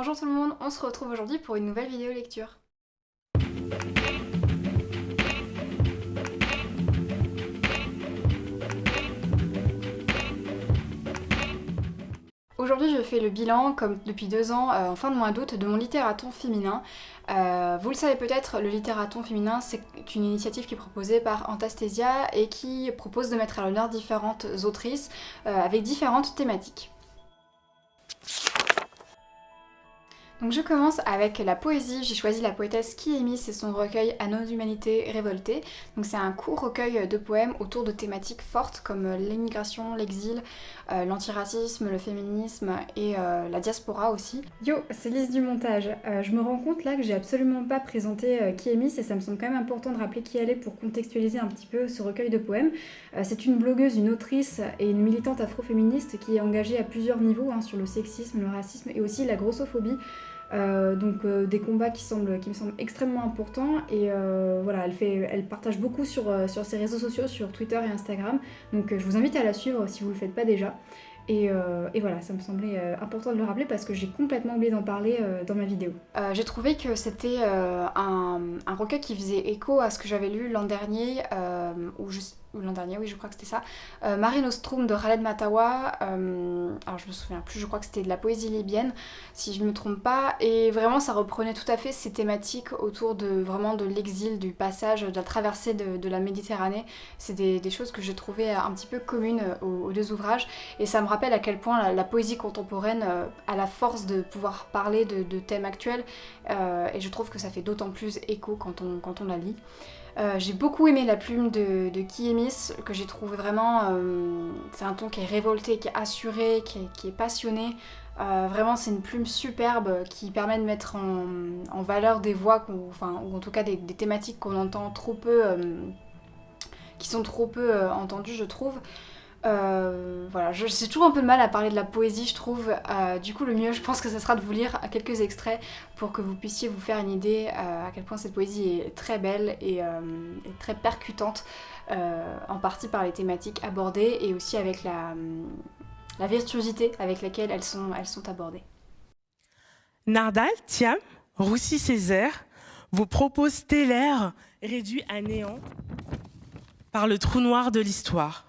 Bonjour tout le monde, on se retrouve aujourd'hui pour une nouvelle vidéo lecture. Aujourd'hui je fais le bilan, comme depuis 2 ans, en fin de mois d'août, de mon littératon féminin. Vous le savez peut-être, le littératon féminin c'est une initiative qui est proposée par Antastasia et qui propose de mettre à l'honneur différentes autrices avec différentes thématiques. Donc je commence avec la poésie, j'ai choisi la poétesse Kiemi et son recueil À nos humanités révoltées. Donc c'est un court recueil de poèmes autour de thématiques fortes comme l'immigration, l'exil, l'antiracisme, le féminisme et la diaspora aussi. Yo, c'est Lise du montage. Je me rends compte là que j'ai absolument pas présenté Kiemi et ça me semble quand même important de rappeler qui elle est pour contextualiser un petit peu ce recueil de poèmes. C'est une blogueuse, une autrice et une militante afroféministe qui est engagée à plusieurs niveaux sur le sexisme, le racisme et aussi la grossophobie. Des combats qui me semblent extrêmement importants et voilà, elle partage beaucoup sur ses réseaux sociaux, sur Twitter et Instagram, donc je vous invite à la suivre si vous le faites pas déjà. Et voilà, ça me semblait important de le rappeler parce que j'ai complètement oublié d'en parler dans ma vidéo. J'ai trouvé que c'était un recueil qui faisait écho à ce que j'avais lu l'an dernier, ou l'an dernier, oui je crois que c'était ça, Mare Nostrum de Khaled Matawa, alors je me souviens plus, je crois que c'était de la poésie libyenne, si je me trompe pas, et vraiment ça reprenait tout à fait ces thématiques autour de l'exil, du passage, de la traversée de la Méditerranée. C'est des choses que j'ai trouvées un petit peu communes aux deux ouvrages, et ça me rappelle à quel point la poésie contemporaine a la force de pouvoir parler de thèmes actuels, et je trouve que ça fait d'autant plus écho quand on la lit. J'ai beaucoup aimé la plume de Kiemi, que j'ai trouvé vraiment... c'est un ton qui est révolté, qui est assuré, qui est passionné. Vraiment c'est une plume superbe qui permet de mettre en valeur des voix, ou en tout cas des thématiques qu'on entend trop peu, qui sont trop peu entendues je trouve. Voilà, j'ai toujours un peu de mal à parler de la poésie je trouve, du coup le mieux je pense que ça sera de vous lire quelques extraits pour que vous puissiez vous faire une idée à quel point cette poésie est très belle et très percutante, en partie par les thématiques abordées et aussi avec la virtuosité avec laquelle elles sont abordées. Nardal, Thiam, Roussy-Césaire, vos propos stellaires réduits à néant par le trou noir de l'histoire.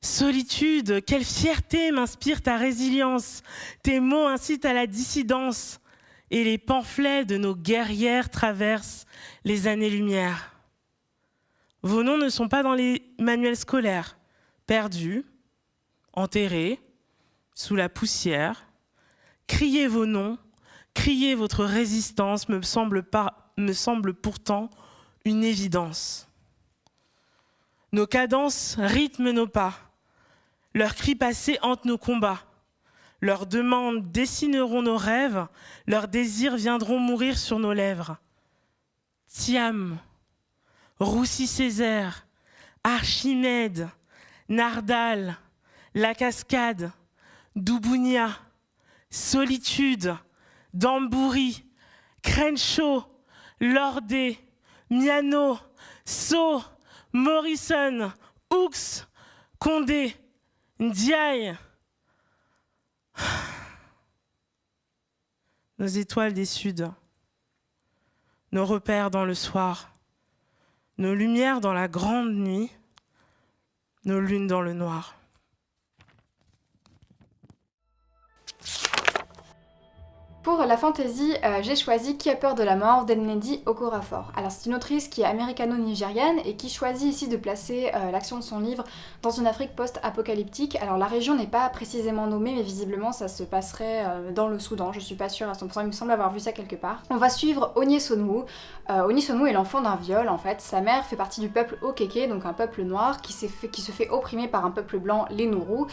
Solitude, quelle fierté m'inspire ta résilience, tes mots incitent à la dissidence et les pamphlets de nos guerrières traversent les années-lumière. Vos noms ne sont pas dans les manuels scolaires, perdus, enterrés, sous la poussière. Crier vos noms, crier votre résistance me semble pourtant une évidence. Nos cadences rythment nos pas. Leurs cris passés hantent nos combats. Leurs demandes dessineront nos rêves. Leurs désirs viendront mourir sur nos lèvres. Thiam, Roussy-Césaire, Archimède, Nardal, La Cascade, Doubounia, Solitude, Dambouri, Crenshaw, Lordé, Miano, Sceaux, Morrison, Hooks, Condé, Ndiaye. Nos étoiles des Suds, nos repères dans le soir, nos lumières dans la grande nuit, nos lunes dans le noir. Pour la fantasy, j'ai choisi Qui a peur de la mort d'Nnedi Okorafor. Alors c'est une autrice qui est américano-nigériane et qui choisit ici de placer l'action de son livre dans une Afrique post-apocalyptique. Alors la région n'est pas précisément nommée mais visiblement ça se passerait dans le Soudan, je suis pas sûre à 100%, il me semble avoir vu ça quelque part. On va suivre Onyesonwu. Onyesonwu est l'enfant d'un viol en fait. Sa mère fait partie du peuple Okeke, donc un peuple noir qui se fait opprimer par un peuple blanc, les Nourous.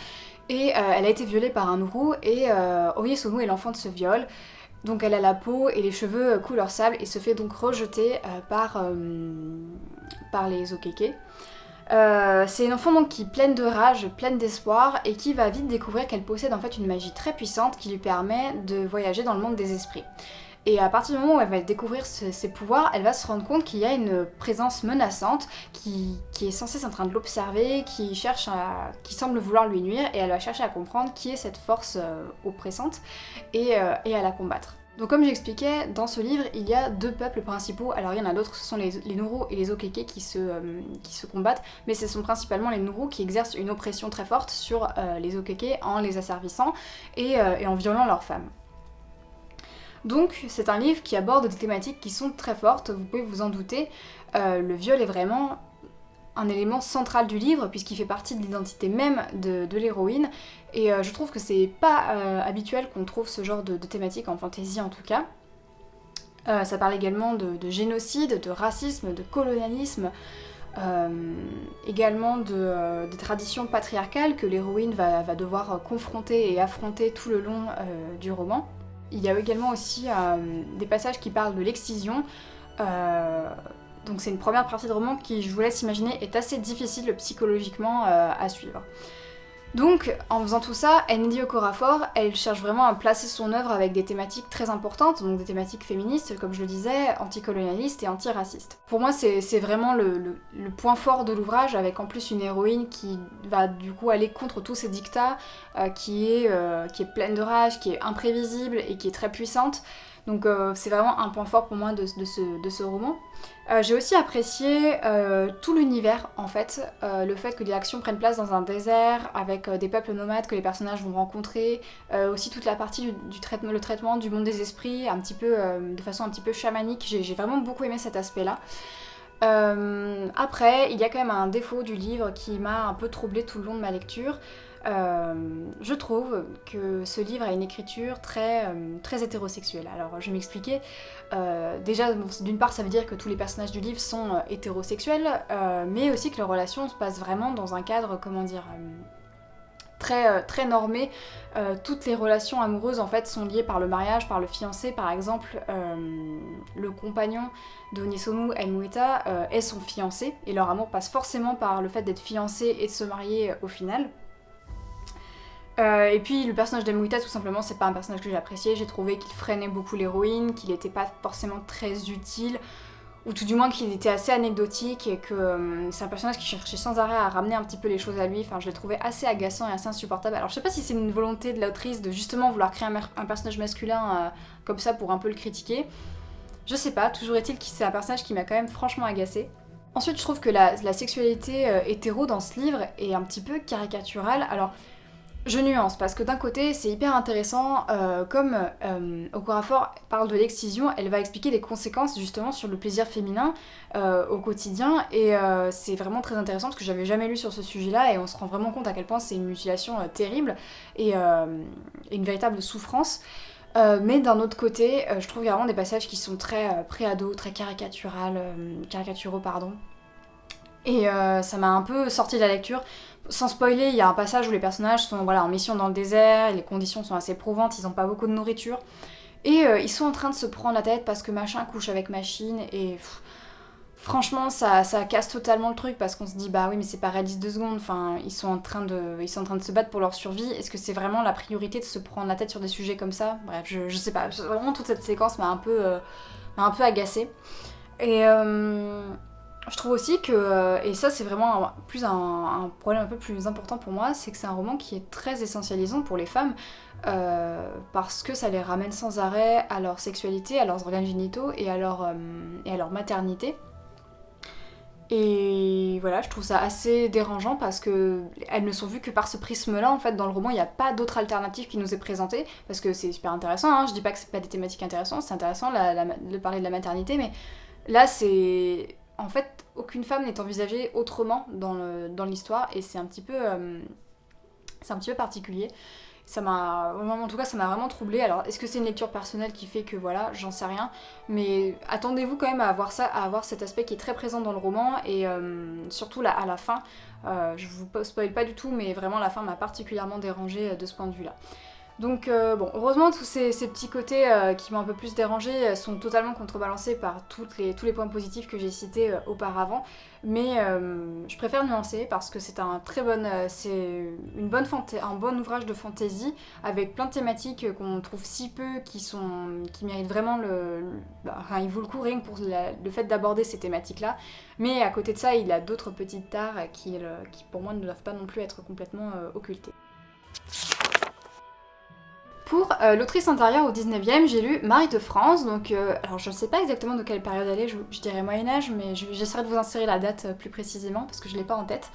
Et elle a été violée par un Nourou et Onyesonwu est l'enfant de ce viol. Donc elle a la peau et les cheveux couleur sable et se fait donc rejeter par les Okeke. C'est une enfant donc qui est pleine de rage, pleine d'espoir et qui va vite découvrir qu'elle possède en fait une magie très puissante qui lui permet de voyager dans le monde des esprits. Et à partir du moment où elle va découvrir ses pouvoirs, elle va se rendre compte qu'il y a une présence menaçante qui est censée être en train de l'observer, qui semble vouloir lui nuire, et elle va chercher à comprendre qui est cette force oppressante et à la combattre. Donc comme j'expliquais, dans ce livre, il y a 2 peuples principaux. Alors il y en a d'autres, ce sont les Nuru et les Okeke qui se combattent, mais ce sont principalement les Nuru qui exercent une oppression très forte sur les Okeke en les asservissant et en violant leurs femmes. Donc c'est un livre qui aborde des thématiques qui sont très fortes, vous pouvez vous en douter. Le viol est vraiment un élément central du livre puisqu'il fait partie de l'identité même de l'héroïne, et je trouve que c'est pas habituel qu'on trouve ce genre de thématique en fantasy en tout cas. Ça parle également de génocide, de racisme, de colonialisme, également des traditions patriarcales que l'héroïne va devoir confronter et affronter tout le long du roman. Il y a également aussi des passages qui parlent de l'excision. Donc c'est une première partie de roman qui, je vous laisse imaginer, est assez difficile psychologiquement à suivre. Donc, en faisant tout ça, Nnedi Okorafor, elle cherche vraiment à placer son œuvre avec des thématiques très importantes, donc des thématiques féministes, comme je le disais, anticolonialistes et antiracistes. Pour moi, c'est vraiment le point fort de l'ouvrage, avec en plus une héroïne qui va du coup aller contre tous ces dictats, qui est pleine de rage, qui est imprévisible et qui est très puissante. Donc c'est vraiment un point fort pour moi de ce roman. J'ai aussi apprécié tout l'univers en fait, le fait que les actions prennent place dans un désert avec des peuples nomades que les personnages vont rencontrer, aussi toute la partie le traitement du monde des esprits, un petit peu, de façon un petit peu chamanique. J'ai vraiment beaucoup aimé cet aspect-là. Après, il y a quand même un défaut du livre qui m'a un peu troublée tout le long de ma lecture. Je trouve que ce livre a une écriture très hétérosexuelle. Alors je vais m'expliquer. Déjà, bon, d'une part ça veut dire que tous les personnages du livre sont hétérosexuels, mais aussi que leurs relations se passent vraiment dans un cadre, comment dire, très normé. Toutes les relations amoureuses en fait sont liées par le mariage, par le fiancé. Par exemple, le compagnon d'Onisomu Emueta est son fiancé, et leur amour passe forcément par le fait d'être fiancé et de se marier au final. Et puis le personnage d'Emuita, tout simplement, c'est pas un personnage que j'ai apprécié. J'ai trouvé qu'il freinait beaucoup l'héroïne, qu'il était pas forcément très utile, ou tout du moins qu'il était assez anecdotique, et que c'est un personnage qui cherchait sans arrêt à ramener un petit peu les choses à lui. Enfin, je l'ai trouvé assez agaçant et assez insupportable. Alors je sais pas si c'est une volonté de l'autrice de justement vouloir créer un personnage masculin comme ça pour un peu le critiquer. Je sais pas, toujours est-il que c'est un personnage qui m'a quand même franchement agacée. Ensuite, je trouve que la sexualité hétéro dans ce livre est un petit peu caricaturale. Alors, je nuance, parce que d'un côté, c'est hyper intéressant, comme Okorafor parle de l'excision, elle va expliquer les conséquences justement sur le plaisir féminin au quotidien, et c'est vraiment très intéressant parce que j'avais jamais lu sur ce sujet-là, et on se rend vraiment compte à quel point c'est une mutilation terrible et une véritable souffrance. Mais d'un autre côté, je trouve qu'il y a vraiment des passages qui sont très pré-ado, très caricaturaux, pardon. Et ça m'a un peu sorti de la lecture. Sans spoiler, il y a un passage où les personnages sont en mission dans le désert, les conditions sont assez prouvantes, ils n'ont pas beaucoup de nourriture. Et ils sont en train de se prendre la tête parce que machin couche avec machine, et franchement ça casse totalement le truc, parce qu'on se dit bah oui mais c'est pas réaliste 2 secondes, enfin ils sont en train de se battre pour leur survie, est-ce que c'est vraiment la priorité de se prendre la tête sur des sujets comme ça? Bref, je sais pas, vraiment toute cette séquence m'a un peu agacée. Et je trouve aussi que, et ça c'est vraiment un problème un peu plus important pour moi, c'est que c'est un roman qui est très essentialisant pour les femmes, parce que ça les ramène sans arrêt à leur sexualité, à leurs organes génitaux et à leur maternité. Et voilà, je trouve ça assez dérangeant parce que elles ne sont vues que par ce prisme-là. En fait, dans le roman, il n'y a pas d'autre alternative qui nous est présentée, parce que c'est super intéressant, hein. Je dis pas que c'est pas des thématiques intéressantes, c'est intéressant de parler de la maternité, mais là c'est... En fait, aucune femme n'est envisagée autrement dans l'histoire, et c'est un petit peu particulier. En tout cas, ça m'a vraiment troublée. Alors, est-ce que c'est une lecture personnelle qui fait que voilà, j'en sais rien, mais attendez-vous quand même à avoir ça, à avoir cet aspect qui est très présent dans le roman, et surtout là, à la fin. Je vous spoil pas du tout, mais vraiment la fin m'a particulièrement dérangée de ce point de vue-là. Donc bon, heureusement tous ces petits côtés qui m'ont un peu plus dérangé sont totalement contrebalancés par tous les points positifs que j'ai cités auparavant. Mais je préfère nuancer parce que c'est c'est un bon ouvrage de fantasy avec plein de thématiques qu'on trouve si peu qui méritent vraiment enfin, il vaut le coup rien que pour le fait d'aborder ces thématiques-là. Mais à côté de ça, il a d'autres petites tares qui pour moi ne doivent pas non plus être complètement occultées. Pour l'autrice intérieure au 19e, j'ai lu Marie de France, donc alors je ne sais pas exactement de quelle période elle est, je dirais Moyen-Âge, mais j'essaierai de vous insérer la date plus précisément parce que je ne l'ai pas en tête.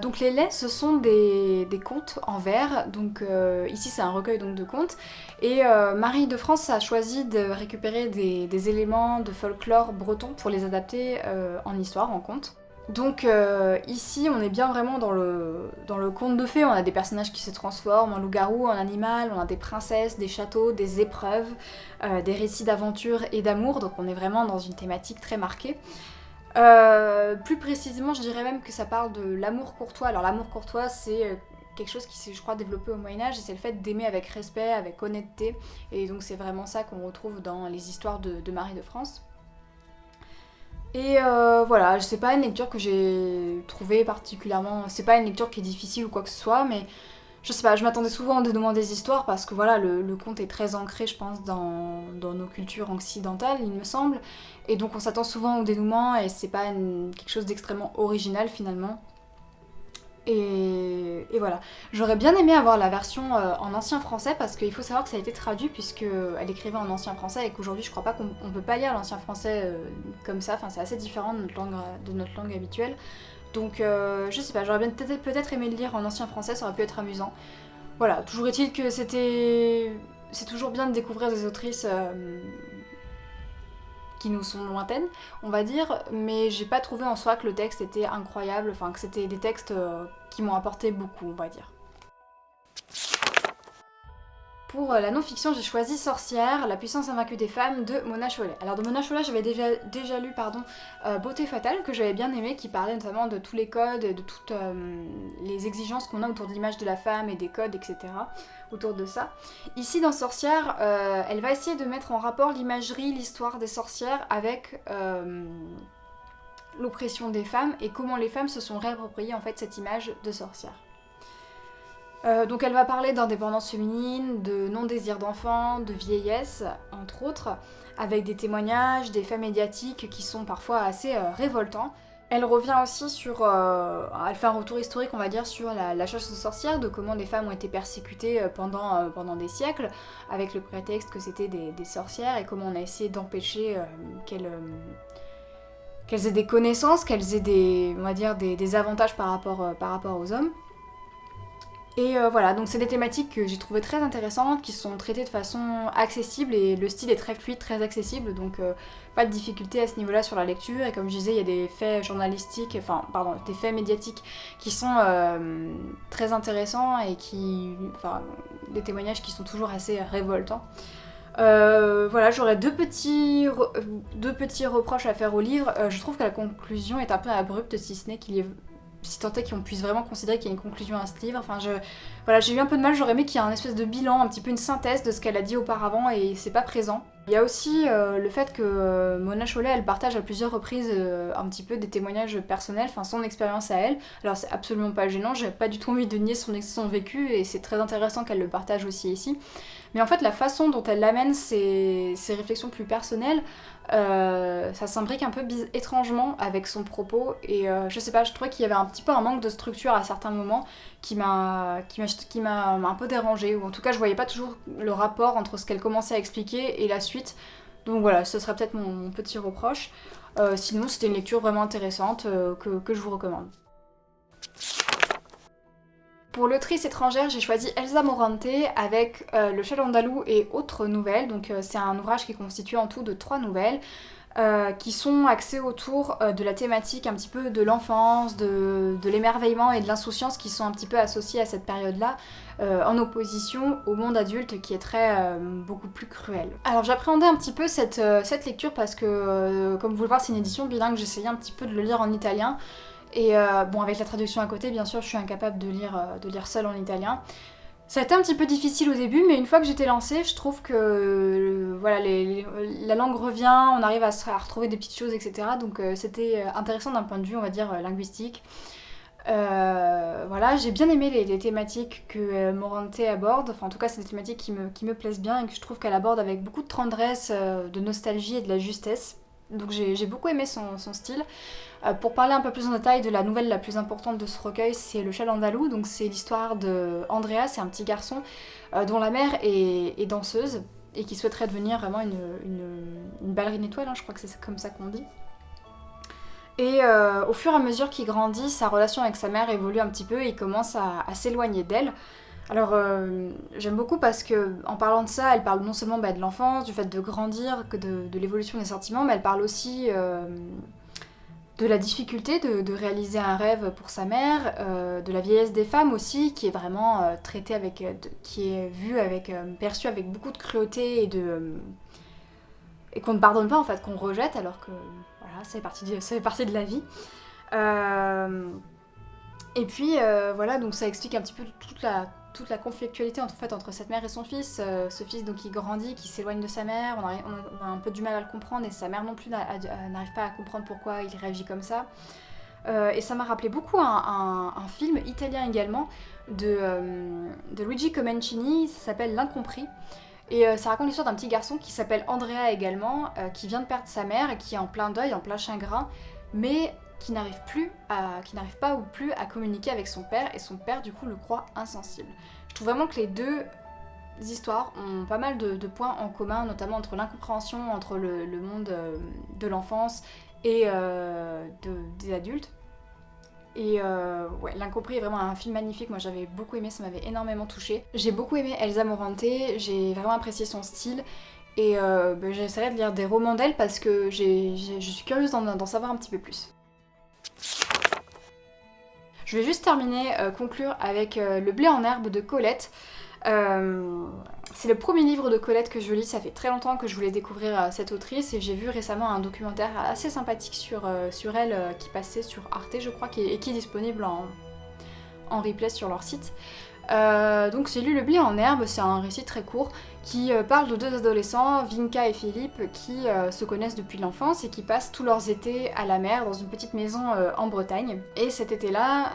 Donc les laits, ce sont des contes en vers, donc ici c'est un recueil donc, de contes, et Marie de France a choisi de récupérer des éléments de folklore breton pour les adapter en histoire, en contes. Donc ici on est bien vraiment dans le conte de fées, on a des personnages qui se transforment en loup-garou, en animal, on a des princesses, des châteaux, des épreuves, des récits d'aventure et d'amour, donc on est vraiment dans une thématique très marquée. Plus précisément je dirais même que ça parle de l'amour courtois. Alors l'amour courtois c'est quelque chose qui s'est je crois développé au Moyen-Âge et c'est le fait d'aimer avec respect, avec honnêteté, et donc c'est vraiment ça qu'on retrouve dans les histoires de Marie de France. Et voilà, c'est pas une lecture que j'ai trouvée particulièrement... C'est pas une lecture qui est difficile ou quoi que ce soit, mais je sais pas, je m'attendais souvent au dénouement des histoires parce que voilà, le conte est très ancré, je pense, dans nos cultures occidentales, il me semble. Et donc on s'attend souvent au dénouement et c'est pas quelque chose d'extrêmement original finalement. Et voilà. J'aurais bien aimé avoir la version en ancien français parce qu'il faut savoir que ça a été traduit puisqu'elle écrivait en ancien français et qu'aujourd'hui je crois pas qu'on peut pas lire l'ancien français comme ça, enfin c'est assez différent de notre langue habituelle. Donc je sais pas, j'aurais bien peut-être aimé le lire en ancien français, ça aurait pu être amusant. Voilà, toujours est-il que c'est toujours bien de découvrir des autrices qui nous sont lointaines, on va dire, mais j'ai pas trouvé en soi que le texte était incroyable, enfin que c'était des textes qui m'ont apporté beaucoup, on va dire. Pour la non-fiction, j'ai choisi Sorcière, la puissance invaincue des femmes de Mona Chollet. Alors de Mona Chollet, j'avais déjà lu Beauté fatale, que j'avais bien aimé, qui parlait notamment de tous les codes, de toutes les exigences qu'on a autour de l'image de la femme et des codes, etc. autour de ça. Ici, dans Sorcière, elle va essayer de mettre en rapport l'imagerie, l'histoire des sorcières avec l'oppression des femmes et comment les femmes se sont réappropriées en fait cette image de sorcière. Donc elle va parler d'indépendance féminine, de non-désir d'enfant, de vieillesse, entre autres, avec des témoignages, des faits médiatiques qui sont parfois assez révoltants. Elle revient aussi elle fait un retour historique, on va dire, sur la chasse aux sorcières, de comment les femmes ont été persécutées pendant des siècles, avec le prétexte que c'était des sorcières, et comment on a essayé d'empêcher qu'elles aient des connaissances, qu'elles aient des avantages par rapport aux hommes. Et voilà, donc c'est des thématiques que j'ai trouvées très intéressantes, qui sont traitées de façon accessible et le style est très fluide, très accessible, donc pas de difficulté à ce niveau-là sur la lecture. Et comme je disais, il y a des faits des faits médiatiques qui sont très intéressants et des témoignages qui sont toujours assez révoltants. Voilà, j'aurais deux petits reproches à faire au livre. Je trouve que la conclusion est un peu abrupte, si tant est qu'on puisse vraiment considérer qu'il y a une conclusion à ce livre. Enfin, j'ai eu un peu de mal, j'aurais aimé qu'il y ait un espèce de bilan, un petit peu une synthèse de ce qu'elle a dit auparavant et c'est pas présent. Il y a aussi le fait que Mona Chollet, elle partage à plusieurs reprises un petit peu des témoignages personnels, enfin son expérience à elle. Alors c'est absolument pas gênant, j'ai pas du tout envie de nier son vécu et c'est très intéressant qu'elle le partage aussi ici. Mais en fait, la façon dont elle amène ses réflexions plus personnelles, ça s'imbrique un peu étrangement avec son propos et je sais pas, je trouvais qu'il y avait un petit peu un manque de structure à certains moments qui m'a un peu dérangée, ou en tout cas je voyais pas toujours le rapport entre ce qu'elle commençait à expliquer et la suite. Donc voilà, ce serait peut-être mon petit reproche. Sinon c'était une lecture vraiment intéressante que je vous recommande. Pour l'autrice étrangère, j'ai choisi Elsa Morante avec Le Châle andalou et autres nouvelles. Donc c'est un ouvrage qui est constitué en tout de 3 nouvelles qui sont axées autour de la thématique un petit peu de l'enfance, de l'émerveillement et de l'insouciance qui sont un petit peu associés à cette période-là, en opposition au monde adulte qui est beaucoup plus cruel. Alors j'appréhendais un petit peu cette lecture parce que, comme vous le voyez, c'est une édition bilingue, j'essayais un petit peu de le lire en italien. Et bon, avec la traduction à côté, bien sûr, je suis incapable de lire seule en italien. Ça a été un petit peu difficile au début, mais une fois que j'étais lancée, je trouve que voilà, la langue revient, on arrive à retrouver des petites choses, etc. Donc c'était intéressant d'un point de vue, on va dire, linguistique. Voilà, j'ai bien aimé les thématiques que Morante aborde. Enfin, en tout cas, c'est des thématiques qui me plaisent bien et que je trouve qu'elle aborde avec beaucoup de tendresse, de nostalgie et de la justesse. Donc j'ai beaucoup aimé son style. Pour parler un peu plus en détail de la nouvelle la plus importante de ce recueil, c'est Le Châle andalou. Donc c'est l'histoire de Andrea, c'est un petit garçon dont la mère est danseuse et qui souhaiterait devenir vraiment une ballerine étoile, hein, je crois que c'est comme ça qu'on dit. Et au fur et à mesure qu'il grandit, sa relation avec sa mère évolue un petit peu et il commence à s'éloigner d'elle. Alors j'aime beaucoup parce que en parlant de ça, elle parle non seulement de l'enfance, du fait de grandir, que de l'évolution des sentiments, mais elle parle aussi de la difficulté de réaliser un rêve pour sa mère, de la vieillesse des femmes aussi, qui est vraiment traitée avec, qui est vue avec, perçue avec beaucoup de cruauté et qu'on ne pardonne pas en fait, qu'on rejette alors que voilà, ça fait partie de la vie. Et puis voilà, donc ça explique un petit peu toute la conflictualité en fait, entre cette mère et son fils. Ce fils donc qui grandit, qui s'éloigne de sa mère, on a un peu du mal à le comprendre et sa mère non plus n'arrive pas à comprendre pourquoi il réagit comme ça. Et ça m'a rappelé beaucoup un film italien également de Luigi Comencini, ça s'appelle L'Incompris. Et ça raconte l'histoire d'un petit garçon qui s'appelle Andrea également, qui vient de perdre sa mère et qui est en plein deuil, en plein chagrin, mais qui n'arrive pas ou plus à communiquer avec son père, et son père du coup le croit insensible. Je trouve vraiment que les deux histoires ont pas mal de points en commun, notamment entre l'incompréhension entre le monde de l'enfance et des adultes. Et ouais, L'Incompris est vraiment un film magnifique, moi j'avais beaucoup aimé, ça m'avait énormément touchée. J'ai beaucoup aimé Elsa Morante, j'ai vraiment apprécié son style, et j'essaierai de lire des romans d'elle parce que je suis curieuse d'en savoir un petit peu plus. Je vais juste terminer, conclure avec Le blé en herbe de Colette. C'est le premier livre de Colette que je lis, ça fait très longtemps que je voulais découvrir cette autrice et j'ai vu récemment un documentaire assez sympathique sur elle qui passait sur Arte je crois et qui est disponible en replay sur leur site. Donc j'ai lu Le blé en herbe, c'est un récit très court qui parle de deux adolescents, Vinka et Philippe, qui se connaissent depuis l'enfance et qui passent tous leurs étés à la mer dans une petite maison en Bretagne. Et cet été-là,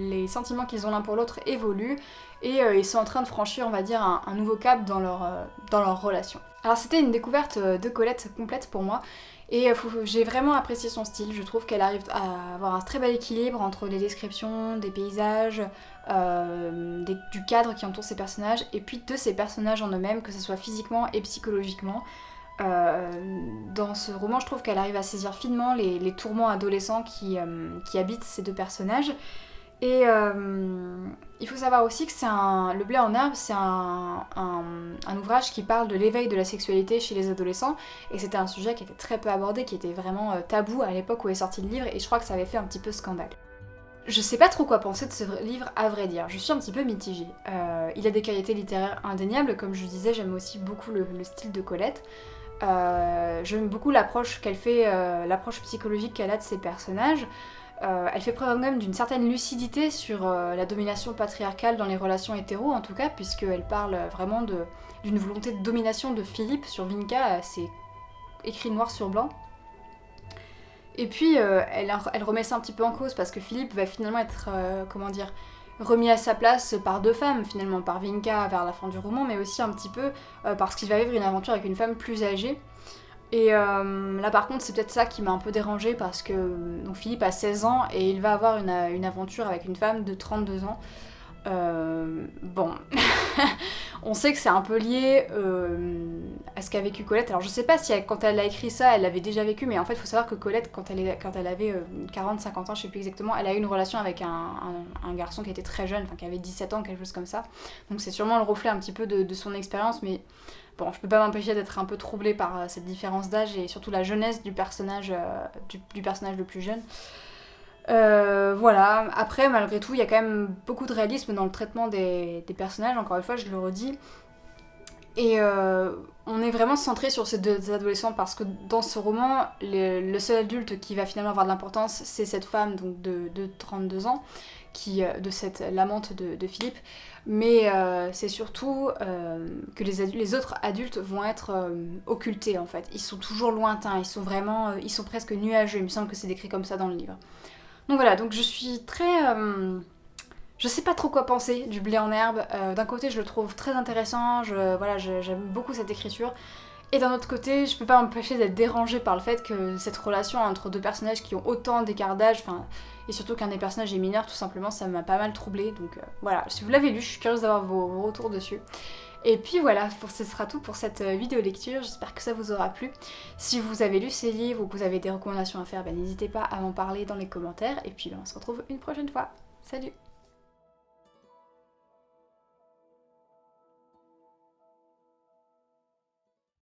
les sentiments qu'ils ont l'un pour l'autre évoluent et ils sont en train de franchir, on va dire, un nouveau cap dans leur relation. Alors c'était une découverte de Colette complète pour moi. Et j'ai vraiment apprécié son style, je trouve qu'elle arrive à avoir un très bel équilibre entre les descriptions, des paysages, du cadre qui entoure ses personnages, et puis de ses personnages en eux-mêmes, que ce soit physiquement et psychologiquement. Dans ce roman, je trouve qu'elle arrive à saisir finement les tourments adolescents qui habitent ces deux personnages. Et il faut savoir aussi que Le blé en herbe, c'est un ouvrage qui parle de l'éveil de la sexualité chez les adolescents, et c'était un sujet qui était très peu abordé, qui était vraiment tabou à l'époque où est sorti le livre, et je crois que ça avait fait un petit peu scandale. Je sais pas trop quoi penser de ce livre, à vrai dire, je suis un petit peu mitigée. Il a des qualités littéraires indéniables, comme je disais, j'aime aussi beaucoup le style de Colette. J'aime beaucoup l'approche qu'elle fait, l'approche psychologique qu'elle a de ses personnages. Elle fait preuve même d'une certaine lucidité sur la domination patriarcale dans les relations hétéros en tout cas, puisqu'elle parle vraiment d'une volonté de domination de Philippe sur Vinka, c'est écrit noir sur blanc. Et puis elle remet ça un petit peu en cause parce que Philippe va finalement être, remis à sa place par deux femmes, finalement par Vinka vers la fin du roman, mais aussi un petit peu parce qu'il va vivre une aventure avec une femme plus âgée. Et là par contre c'est peut-être ça qui m'a un peu dérangée parce que donc, Philippe a 16 ans et il va avoir une aventure avec une femme de 32 ans. Bon, on sait que c'est un peu lié à ce qu'a vécu Colette. Alors je sais pas si quand elle a écrit ça, elle l'avait déjà vécu, mais en fait il faut savoir que Colette, quand elle avait 40-50 ans, je sais plus exactement, elle a eu une relation avec un garçon qui était très jeune, enfin qui avait 17 ans, quelque chose comme ça. Donc c'est sûrement le reflet un petit peu de son expérience, mais bon, je peux pas m'empêcher d'être un peu troublée par cette différence d'âge et surtout la jeunesse du personnage, du personnage le plus jeune. Voilà, après malgré tout il y a quand même beaucoup de réalisme dans le traitement des personnages, encore une fois je le redis, et on est vraiment centré sur ces deux adolescents parce que dans ce roman le seul adulte qui va finalement avoir de l'importance c'est cette femme donc de 32 ans de cette l'amante de Philippe, mais c'est surtout que les autres adultes vont être occultés en fait. Ils sont toujours lointains, ils sont presque nuageux, il me semble que c'est décrit comme ça dans le livre. Donc voilà, donc je suis très... je sais pas trop quoi penser du blé en herbe. D'un côté, je le trouve très intéressant, j'aime beaucoup cette écriture. Et d'un autre côté, je peux pas m'empêcher d'être dérangée par le fait que cette relation entre deux personnages qui ont autant d'écart d'âge, et surtout qu'un des personnages est mineur, tout simplement, ça m'a pas mal troublée. Donc voilà, si vous l'avez lu, je suis curieuse d'avoir vos retours dessus. Et puis voilà, ce sera tout pour cette vidéo lecture, j'espère que ça vous aura plu. Si vous avez lu ces livres ou que vous avez des recommandations à faire, n'hésitez pas à m'en parler dans les commentaires. Et puis on se retrouve une prochaine fois. Salut!